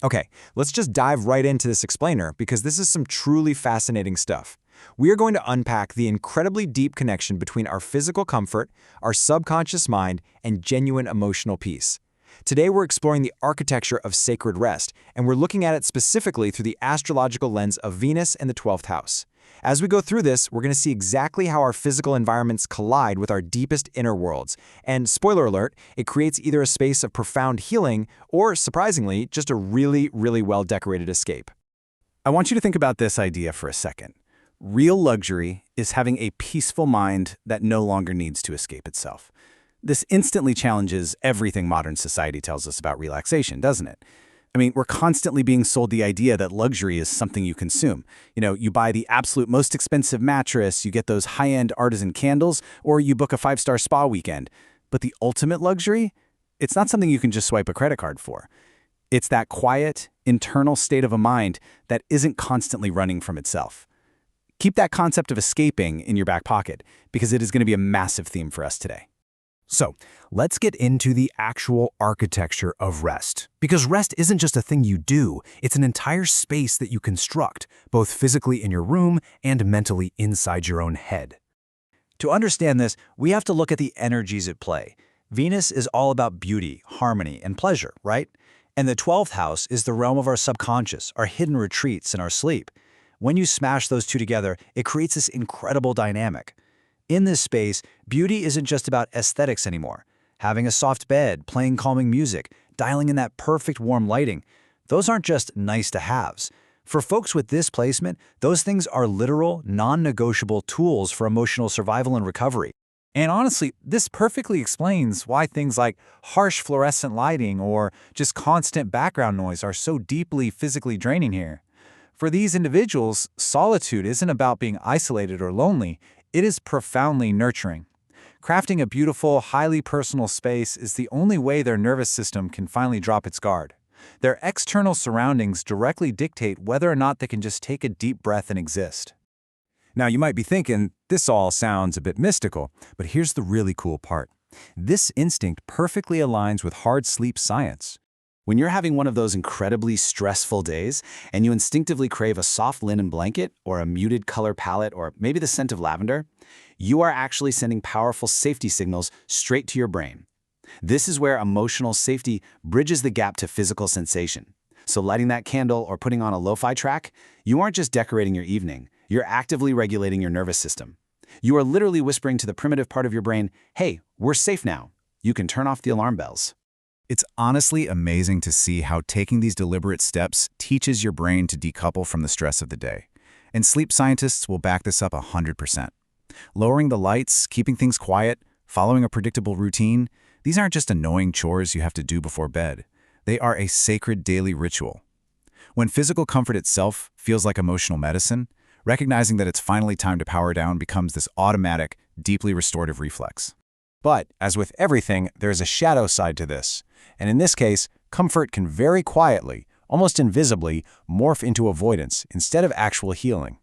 Okay, let's just dive right into this explainer because this is some truly fascinating stuff. We are going to unpack the incredibly deep connection between our physical comfort, our subconscious mind, and genuine emotional peace. Today we're exploring the architecture of sacred rest, and we're looking at it specifically through the astrological lens of Venus and the 12th house. As we go through this, we're going to see exactly how our physical environments collide with our deepest inner worlds. And spoiler alert, it creates either a space of profound healing or, surprisingly, just a really, really well-decorated escape. I want you to think about this idea for a second. Real luxury is having a peaceful mind that no longer needs to escape itself. This instantly challenges everything modern society tells us about relaxation, doesn't it? I mean, we're constantly being sold the idea that luxury is something you consume. You buy the absolute most expensive mattress, you get those high-end artisan candles, or you book a 5-star spa weekend. But the ultimate luxury? It's not something you can just swipe a credit card for. It's that quiet, internal state of a mind that isn't constantly running from itself. Keep that concept of escaping in your back pocket, because it is going to be a massive theme for us today. So, let's get into the actual architecture of rest. Because rest isn't just a thing you do, it's an entire space that you construct, both physically in your room and mentally inside your own head. To understand this, we have to look at the energies at play. Venus is all about beauty, harmony, and pleasure, right? And the 12th house is the realm of our subconscious, our hidden retreats, and our sleep. When you smash those two together, it creates this incredible dynamic. In this space, beauty isn't just about aesthetics anymore. Having a soft bed, playing calming music, dialing in that perfect warm lighting, those aren't just nice-to-haves. For folks with this placement, those things are literal, non-negotiable tools for emotional survival and recovery. And honestly, this perfectly explains why things like harsh fluorescent lighting or just constant background noise are so deeply physically draining here. For these individuals, solitude isn't about being isolated or lonely. It is profoundly nurturing. Crafting a beautiful, highly personal space is the only way their nervous system can finally drop its guard. Their external surroundings directly dictate whether or not they can just take a deep breath and exist. Now, you might be thinking, this all sounds a bit mystical, but here's the really cool part. This instinct perfectly aligns with hard sleep science. When you're having one of those incredibly stressful days and you instinctively crave a soft linen blanket or a muted color palette or maybe the scent of lavender, you are actually sending powerful safety signals straight to your brain. This is where emotional safety bridges the gap to physical sensation. So lighting that candle or putting on a lo-fi track, you aren't just decorating your evening, you're actively regulating your nervous system. You are literally whispering to the primitive part of your brain, hey, we're safe now. You can turn off the alarm bells. It's honestly amazing to see how taking these deliberate steps teaches your brain to decouple from the stress of the day. And sleep scientists will back this up 100%. Lowering the lights, keeping things quiet, following a predictable routine, these aren't just annoying chores you have to do before bed. They are a sacred daily ritual. When physical comfort itself feels like emotional medicine, recognizing that it's finally time to power down becomes this automatic, deeply restorative reflex. But, as with everything, there's a shadow side to this. And in this case, comfort can very quietly, almost invisibly, morph into avoidance instead of actual healing.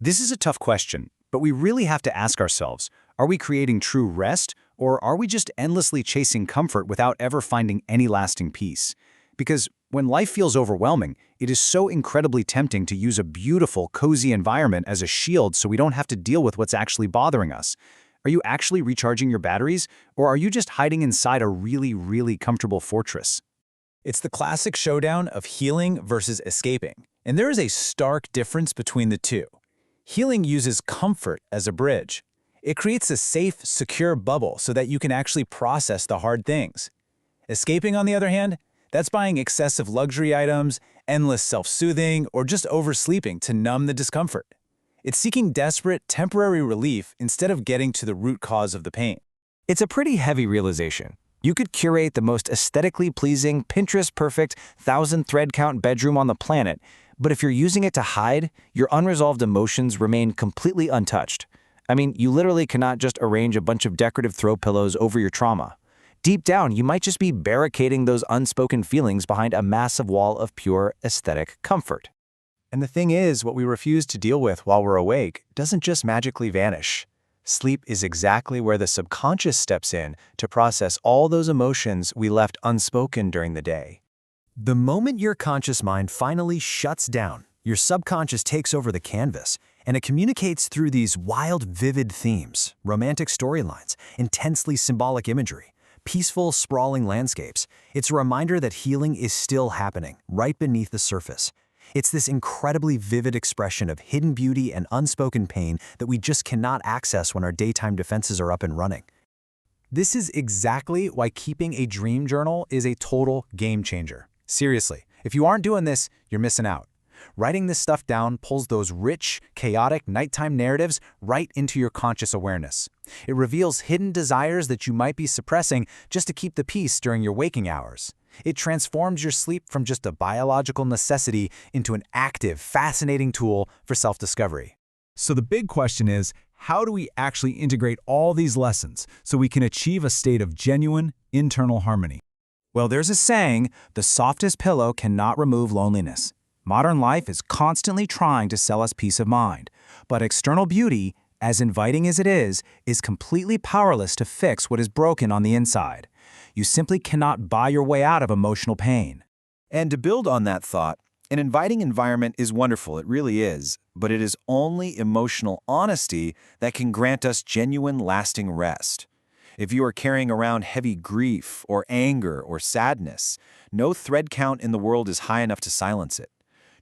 This is a tough question, but we really have to ask ourselves, are we creating true rest, or are we just endlessly chasing comfort without ever finding any lasting peace? Because when life feels overwhelming, it is so incredibly tempting to use a beautiful, cozy environment as a shield so we don't have to deal with what's actually bothering us. Are you actually recharging your batteries, or are you just hiding inside a really, really comfortable fortress? It's the classic showdown of healing versus escaping, and there is a stark difference between the two. Healing uses comfort as a bridge. It creates a safe, secure bubble so that you can actually process the hard things. Escaping, on the other hand, that's buying excessive luxury items, endless self-soothing, or just oversleeping to numb the discomfort. It's seeking desperate, temporary relief instead of getting to the root cause of the pain. It's a pretty heavy realization. You could curate the most aesthetically pleasing, Pinterest-perfect, 1,000-thread-count bedroom on the planet, but if you're using it to hide, your unresolved emotions remain completely untouched. I mean, you literally cannot just arrange a bunch of decorative throw pillows over your trauma. Deep down, you might just be barricading those unspoken feelings behind a massive wall of pure aesthetic comfort. And the thing is, what we refuse to deal with while we're awake doesn't just magically vanish. Sleep is exactly where the subconscious steps in to process all those emotions we left unspoken during the day. The moment your conscious mind finally shuts down, your subconscious takes over the canvas, and it communicates through these wild, vivid themes, romantic storylines, intensely symbolic imagery, peaceful, sprawling landscapes. It's a reminder that healing is still happening, right beneath the surface. It's this incredibly vivid expression of hidden beauty and unspoken pain that we just cannot access when our daytime defenses are up and running. This is exactly why keeping a dream journal is a total game changer. Seriously, if you aren't doing this, you're missing out. Writing this stuff down pulls those rich, chaotic nighttime narratives right into your conscious awareness. It reveals hidden desires that you might be suppressing just to keep the peace during your waking hours. It transforms your sleep from just a biological necessity into an active, fascinating tool for self-discovery. So the big question is, how do we actually integrate all these lessons so we can achieve a state of genuine internal harmony? Well, there's a saying, the softest pillow cannot remove loneliness. Modern life is constantly trying to sell us peace of mind, but external beauty, as inviting as it is completely powerless to fix what is broken on the inside. You simply cannot buy your way out of emotional pain. And to build on that thought, an inviting environment is wonderful, it really is, but it is only emotional honesty that can grant us genuine, lasting rest. If you are carrying around heavy grief or anger or sadness, no thread count in the world is high enough to silence it.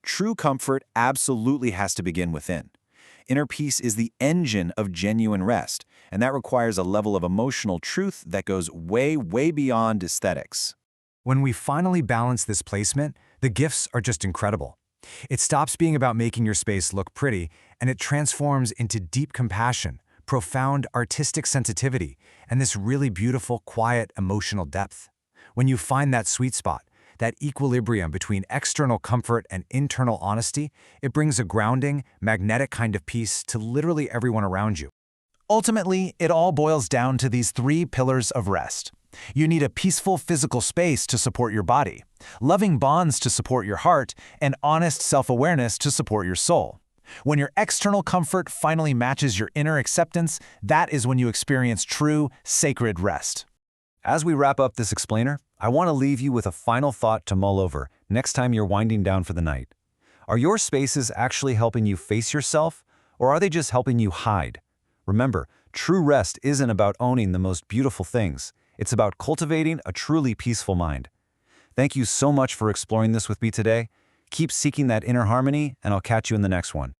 True comfort absolutely has to begin within. Inner peace is the engine of genuine rest, and that requires a level of emotional truth that goes way, way beyond aesthetics. When we finally balance this placement, the gifts are just incredible. It stops being about making your space look pretty, and it transforms into deep compassion, profound artistic sensitivity, and this really beautiful, quiet, emotional depth. When you find that sweet spot, that equilibrium between external comfort and internal honesty, it brings a grounding, magnetic kind of peace to literally everyone around you. Ultimately, it all boils down to these three pillars of rest. You need a peaceful physical space to support your body, loving bonds to support your heart, and honest self-awareness to support your soul. When your external comfort finally matches your inner acceptance, that is when you experience true, sacred rest. As we wrap up this explainer, I want to leave you with a final thought to mull over next time you're winding down for the night. Are your spaces actually helping you face yourself, or are they just helping you hide? Remember, true rest isn't about owning the most beautiful things. It's about cultivating a truly peaceful mind. Thank you so much for exploring this with me today. Keep seeking that inner harmony, and I'll catch you in the next one.